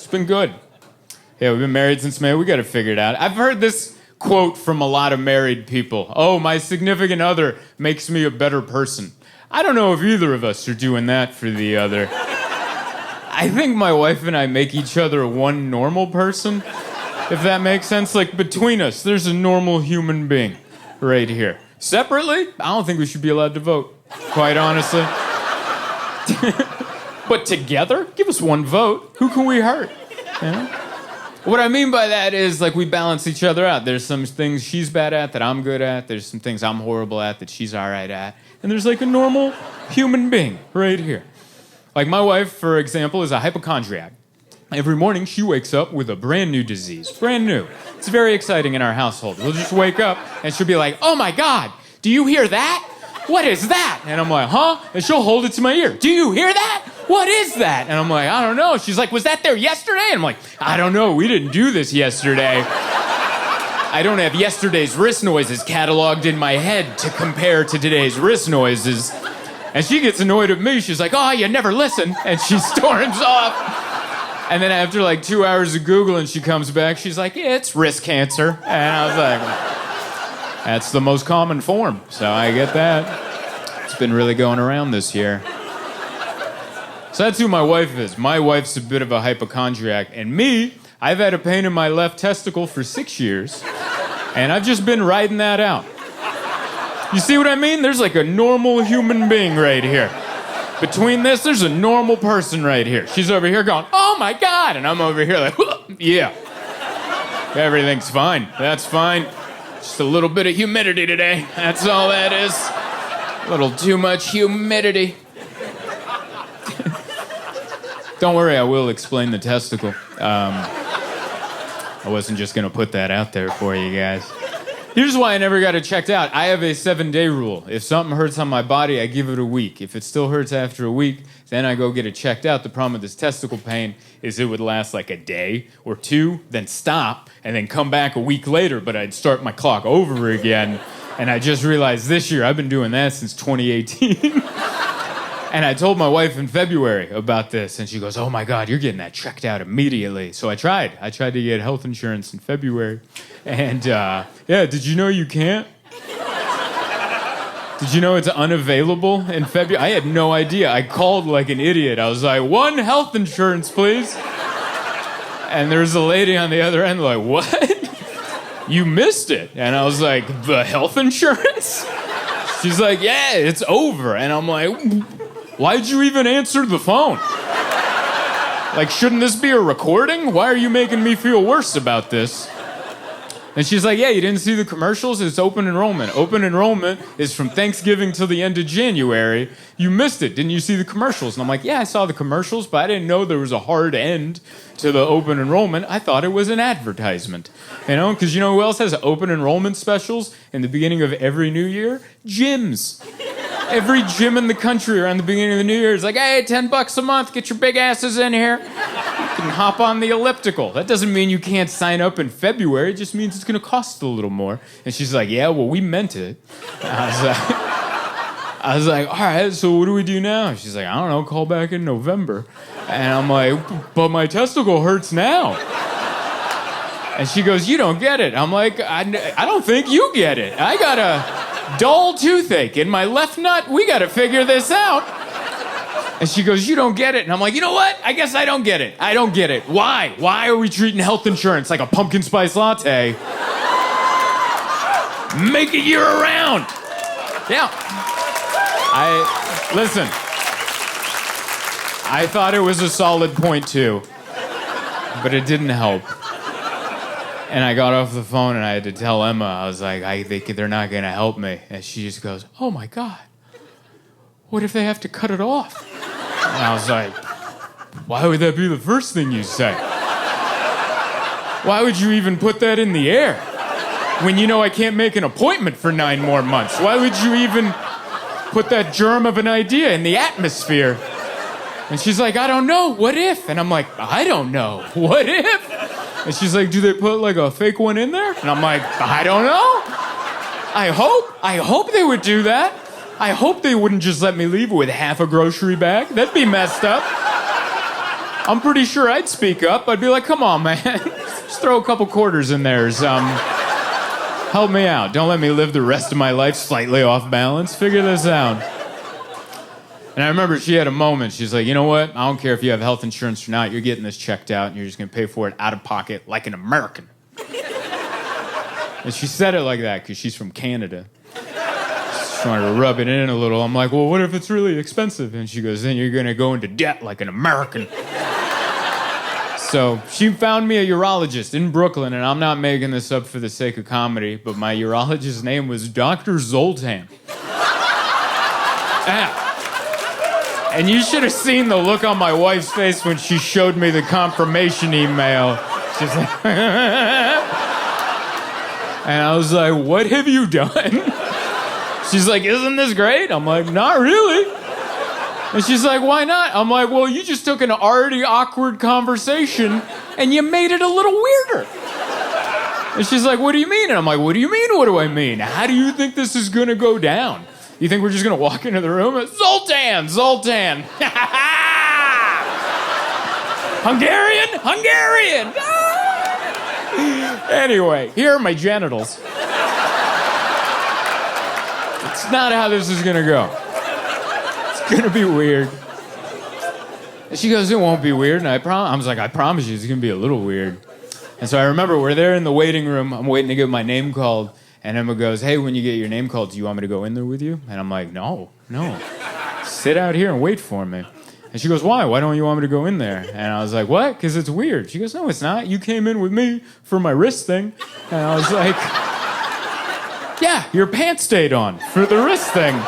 It's been good. Yeah, we've been married since May. We got to figure it out. I've heard this quote from a lot of married people. Oh, my significant other makes me a better person. I don't know if either of us are doing that for the other. I think my wife and I make each other one normal person, if that makes sense. Like, between us, there's a normal human being right here. Separately, I don't think we should be allowed to vote, quite honestly. But together, give us one vote. Who can we hurt? You know? What I mean by that is, like, we balance each other out. There's some things she's bad at that I'm good at. There's some things I'm horrible at that she's all right at. And there's, like, a normal human being right here. Like, my wife, for example, is a hypochondriac. Every morning, she wakes up with a brand new disease. Brand new. It's very exciting in our household. We'll just wake up, and she'll be like, oh, my God, do you hear that? What is that? And I'm like, huh? And she'll hold it to my ear. Do you hear that? What is that? And I'm like, I don't know. She's like, was that there yesterday? And I'm like, I don't know. We didn't do this yesterday. I don't have yesterday's wrist noises cataloged in my head to compare to today's wrist noises. And she gets annoyed at me. She's like, oh, you never listen. And she storms off. And then after like 2 hours of Googling, she comes back. She's like, yeah, it's wrist cancer. And I was like, that's the most common form. So I get that. It's been really going around this year. So that's who my wife is. My wife's a bit of a hypochondriac. And me, I've had a pain in my left testicle for 6 years. And I've just been riding that out. You see what I mean? There's like a normal human being right here. Between this, there's a normal person right here. She's over here going, oh my God. And I'm over here like, yeah. Everything's fine. That's fine. Just a little bit of humidity today. That's all that is. A little too much humidity. Don't worry, I will explain the testicle. I wasn't just going to put that out there for you guys. Here's why I never got it checked out. I have a 7-day rule. If something hurts on my body, I give it a week. If it still hurts after a week, then I go get it checked out. The problem with this testicle pain is it would last like a day or two, then stop, and then come back a week later, but I'd start my clock over again. And I just realized this year, I've been doing that since 2018. And I told my wife in February about this, and she goes, oh my God, you're getting that checked out immediately. So I tried. I tried to get health insurance in February. And yeah, did you know you can't? Did you know it's unavailable in February? I had no idea. I called like an idiot. I was like, one health insurance, please. And there's a lady on the other end like, what? You missed it. And I was like, the health insurance? She's like, yeah, it's over. And I'm like, why'd you even answer the phone? Like, shouldn't this be a recording? Why are you making me feel worse about this? And she's like, yeah, you didn't see the commercials? It's open enrollment. Open enrollment is from Thanksgiving till the end of January. You missed it. Didn't you see the commercials? And I'm like, yeah, I saw the commercials, but I didn't know there was a hard end to the open enrollment. I thought it was an advertisement. You know, because you know who else has open enrollment specials in the beginning of every new year? Gyms. Every gym in the country around the beginning of the new year is like, hey, $10 a month, get your big asses in here. You can hop on the elliptical. That doesn't mean you can't sign up in February. It just means it's going to cost a little more. And she's like, yeah, well, we meant it. I was like, all right, so what do we do now? She's like, I don't know, call back in November. And I'm like, but my testicle hurts now. And she goes, you don't get it. I'm like, I don't think you get it. I got a dull toothache in my left nut. We got to figure this out. And she goes, you don't get it. And I'm like, you know what? I guess I don't get it. I don't get it. Why? Why are we treating health insurance like a pumpkin spice latte? Make it year-round. Yeah. Listen. I thought it was a solid point, too. But it didn't help. And I got off the phone and I had to tell Emma, I was like, they're not going to help me. And she just goes, oh, my God. What if they have to cut it off? And I was like, why would that be the first thing you say? Why would you even put that in the air when you know I can't make an appointment for 9 more months? Why would you even put that germ of an idea in the atmosphere? And she's like, I don't know. What if? And I'm like, I don't know. What if? And she's like, do they put like a fake one in there? And I'm like, I don't know. I hope they would do that. I hope they wouldn't just let me leave with half a grocery bag. That'd be messed up. I'm pretty sure I'd speak up. I'd be like, come on, man. Just throw a couple quarters in there. Help me out. Don't let me live the rest of my life slightly off balance. Figure this out. And I remember she had a moment. She's like, you know what? I don't care if you have health insurance or not. You're getting this checked out, and you're just going to pay for it out of pocket like an American. And she said it like that because she's from Canada. She's trying to rub it in a little. I'm like, well, what if it's really expensive? And she goes, then you're going to go into debt like an American. So she found me a urologist in Brooklyn, and I'm not making this up for the sake of comedy, but my urologist's name was Dr. Zoltan. And you should have seen the look on my wife's face when she showed me the confirmation email. She's like, and I was like, what have you done? She's like, isn't this great? I'm like, not really. And she's like, why not? I'm like, well, you just took an already awkward conversation and you made it a little weirder. And she's like, what do you mean? And I'm like, what do you mean, what do I mean? How do you think this is gonna go down? You think we're just gonna walk into the room and Zoltan! Hungarian! Anyway, here are my genitals. It's not how this is gonna go. It's gonna be weird. And she goes, it won't be weird. And I was like, I promise you, it's gonna be a little weird. And so I remember we're there in the waiting room. I'm waiting to get my name called. And Emma goes, hey, when you get your name called, do you want me to go in there with you? And I'm like, no. Sit out here and wait for me. And she goes, why? Why don't you want me to go in there? And I was like, what? Because it's weird. She goes, no, it's not. You came in with me for my wrist thing. And I was like, yeah, your pants stayed on for the wrist thing.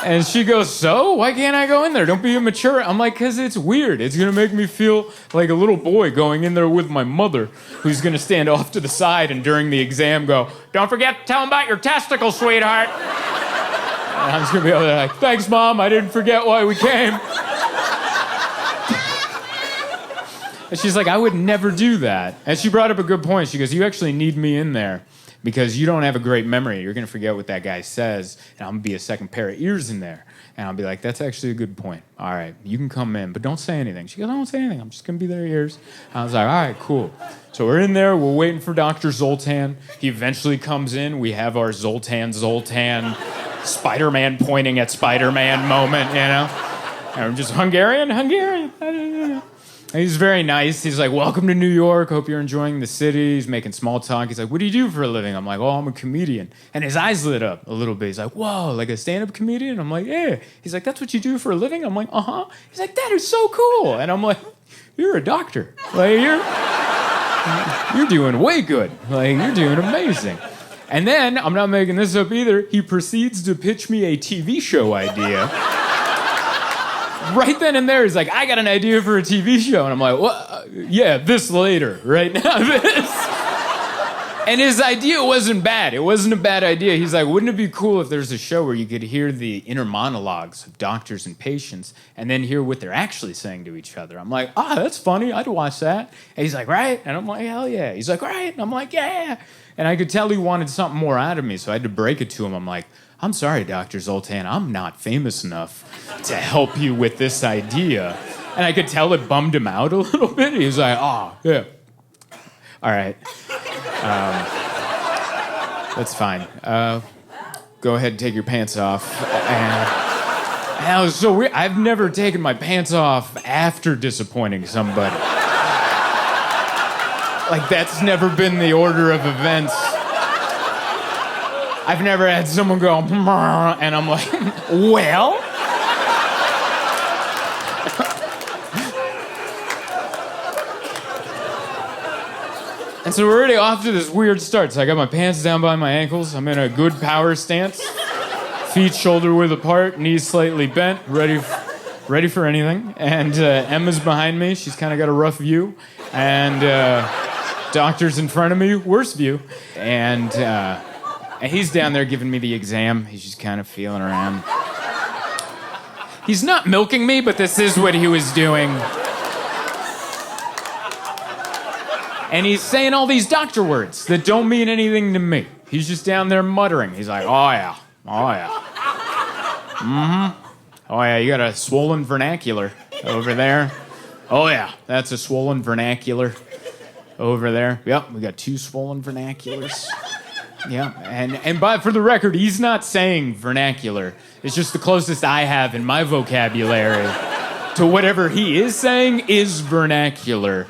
And she goes, so? Why can't I go in there? Don't be immature. I'm like, because it's weird. It's going to make me feel like a little boy going in there with my mother, who's going to stand off to the side and during the exam go, don't forget to tell him about your testicles, sweetheart. And I'm just going to be able to like, thanks, Mom. I didn't forget why we came. And she's like, I would never do that. And she brought up a good point. She goes, you actually need me in there. Because you don't have a great memory. You're going to forget what that guy says, and I'm going to be a second pair of ears in there. And I'll be like, that's actually a good point. All right, you can come in, but don't say anything. She goes, I don't say anything. I'm just going to be their ears. I was like, all right, cool. So we're in there. We're waiting for Dr. Zoltan. He eventually comes in. We have our Zoltan, Spider-Man pointing at Spider-Man moment, you know? And I'm just Hungarian. And he's very nice. He's like, welcome to New York. Hope you're enjoying the city. He's making small talk. He's like, what do you do for a living? I'm like, oh, I'm a comedian. And his eyes lit up a little bit. He's like, whoa, like a stand-up comedian? I'm like, yeah. He's like, that's what you do for a living? I'm like, uh-huh. He's like, that is so cool. And I'm like, you're a doctor. Like, you're doing way good. Like, you're doing amazing. And then, I'm not making this up either, he proceeds to pitch me a TV show idea. Right then and there, he's like, I got an idea for a TV show. And I'm like, what? Yeah, this later. Right now, this. And his idea wasn't bad. It wasn't a bad idea. He's like, wouldn't it be cool if there's a show where you could hear the inner monologues of doctors and patients and then hear what they're actually saying to each other? I'm like, that's funny. I'd watch that. And he's like, right? And I'm like, hell yeah. He's like, right? And I'm like, yeah. And I could tell he wanted something more out of me, so I had to break it to him. I'm like, I'm sorry, Dr. Zoltan, I'm not famous enough to help you with this idea. And I could tell it bummed him out a little bit. He was like, oh, yeah. All right. That's fine. Go ahead and take your pants off. And that was so weird. I've never taken my pants off after disappointing somebody. Like, that's never been the order of events. I've never had someone go, and I'm like, well? And so we're already off to this weird start. So I got my pants down by my ankles. I'm in a good power stance. Feet shoulder width apart, knees slightly bent, ready for anything. And Emma's behind me. She's kind of got a rough view. And doctor's in front of me, worse view. And he's down there giving me the exam. He's just kind of feeling around. He's not milking me, but this is what he was doing. And he's saying all these doctor words that don't mean anything to me. He's just down there muttering. He's like, oh yeah, mm-hmm. Oh yeah, you got a swollen vernacular over there. Oh, yeah, that's a swollen vernacular over there. Yep, we got 2 swollen vernaculars. Yeah, and for the record, he's not saying vernacular. It's just the closest I have in my vocabulary to whatever he is saying is vernacular.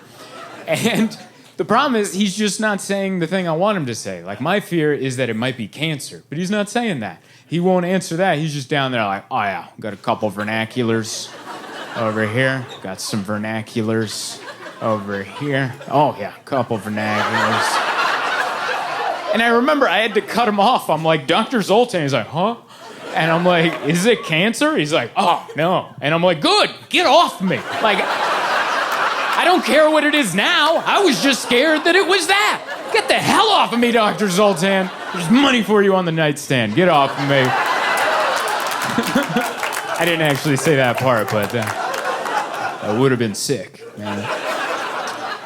And the problem is he's just not saying the thing I want him to say. Like, my fear is that it might be cancer, but he's not saying that. He won't answer that. He's just down there like, oh, yeah, got a couple vernaculars over here. Got some vernaculars over here. Oh, yeah, a couple vernaculars. And I remember I had to cut him off. I'm like, Dr. Zoltan. He's like, huh? And I'm like, is it cancer? He's like, oh, no. And I'm like, good, get off me. Like, I don't care what it is now. I was just scared that it was that. Get the hell off of me, Dr. Zoltan. There's money for you on the nightstand. Get off of me. I didn't actually say that part, but I would have been sick, man.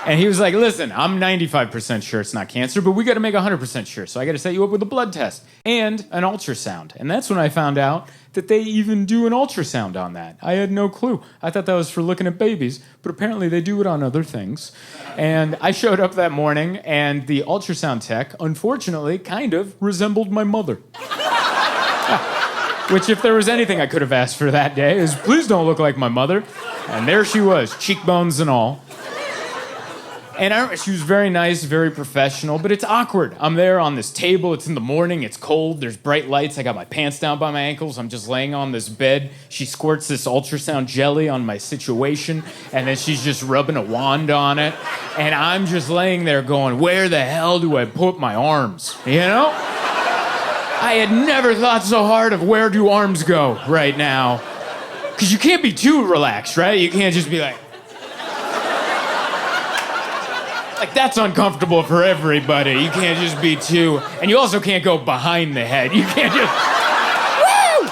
And he was like, listen, I'm 95% sure it's not cancer, but we got to make 100% sure. So I got to set you up with a blood test and an ultrasound. And that's when I found out that they even do an ultrasound on that. I had no clue. I thought that was for looking at babies, but apparently they do it on other things. And I showed up that morning, and the ultrasound tech, unfortunately, kind of resembled my mother. Which, if there was anything I could have asked for that day, is please don't look like my mother. And there she was, cheekbones and all. And she was very nice, very professional, but it's awkward. I'm there on this table. It's in the morning. It's cold. There's bright lights. I got my pants down by my ankles. I'm just laying on this bed. She squirts this ultrasound jelly on my situation, and then she's just rubbing a wand on it. And I'm just laying there going, where the hell do I put my arms? You know? I had never thought so hard of where do arms go right now. Because you can't be too relaxed, right? You can't just be like... Like, that's uncomfortable for everybody. You can't just be too... And you also can't go behind the head. You can't just... Woo!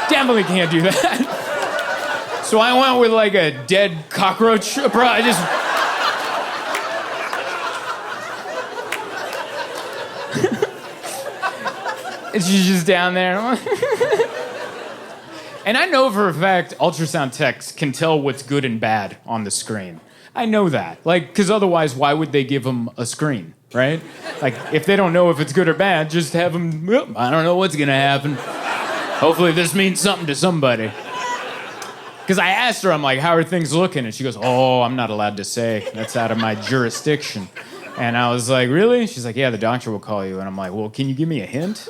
Definitely can't do that. So I went with, like, a dead cockroach approach. I just... And she's just down there. And I know for a fact ultrasound techs can tell what's good and bad on the screen. I know that. Like, because otherwise, why would they give them a screen, right? Like, if they don't know if it's good or bad, just have them, I don't know what's going to happen. Hopefully this means something to somebody. Because I asked her, I'm like, how are things looking? And she goes, oh, I'm not allowed to say. That's out of my jurisdiction. And I was like, really? She's like, yeah, the doctor will call you. And I'm like, well, can you give me a hint?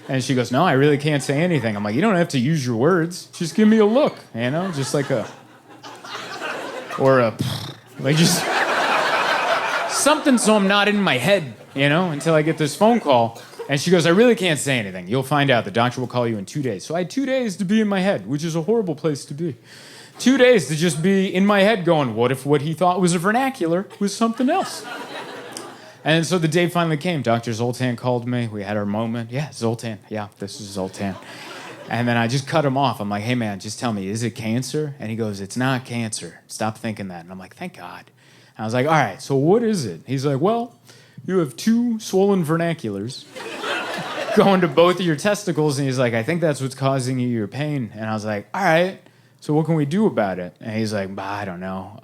And she goes, no, I really can't say anything. I'm like, you don't have to use your words. Just give me a look, you know? Just like a... Or a... Like, just... Something so I'm not in my head, you know? Until I get this phone call. And she goes, I really can't say anything. You'll find out. The doctor will call you in 2 days. So I had 2 days to be in my head, which is a horrible place to be. 2 days to just be in my head going, what if what he thought was a vernacular was something else? And so the day finally came. Dr. Zoltan called me. We had our moment. Yeah, Zoltan. Yeah, this is Zoltan. And then I just cut him off. I'm like, hey, man, just tell me, is it cancer? And he goes, it's not cancer. Stop thinking that. And I'm like, thank God. And I was like, all right, so what is it? He's like, well, you have 2 swollen vernaculars going to both of your testicles. And he's like, I think that's what's causing you your pain. And I was like, all right, so what can we do about it? And he's like, I don't know.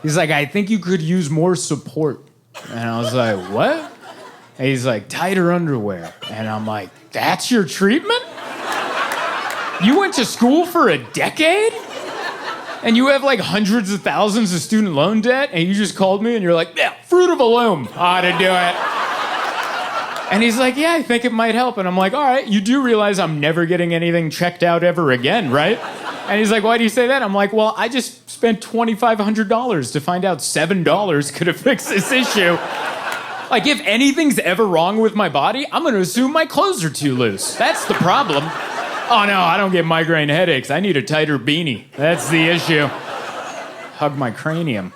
He's like, I think you could use more support. And I was like, what? And he's like, tighter underwear. And I'm like, that's your treatment? You went to school for a decade? And you have like hundreds of thousands of student loan debt? And you just called me and you're like, yeah, Fruit of the Loom ought to do it. And he's like, yeah, I think it might help. And I'm like, all right, you do realize I'm never getting anything checked out ever again, right? And he's like, why do you say that? I'm like, well, I just spent $2,500 to find out $7 could have fixed this issue. Like, if anything's ever wrong with my body, I'm going to assume my clothes are too loose. That's the problem. Oh, no, I don't get migraine headaches. I need a tighter beanie. That's the issue. Hug my cranium.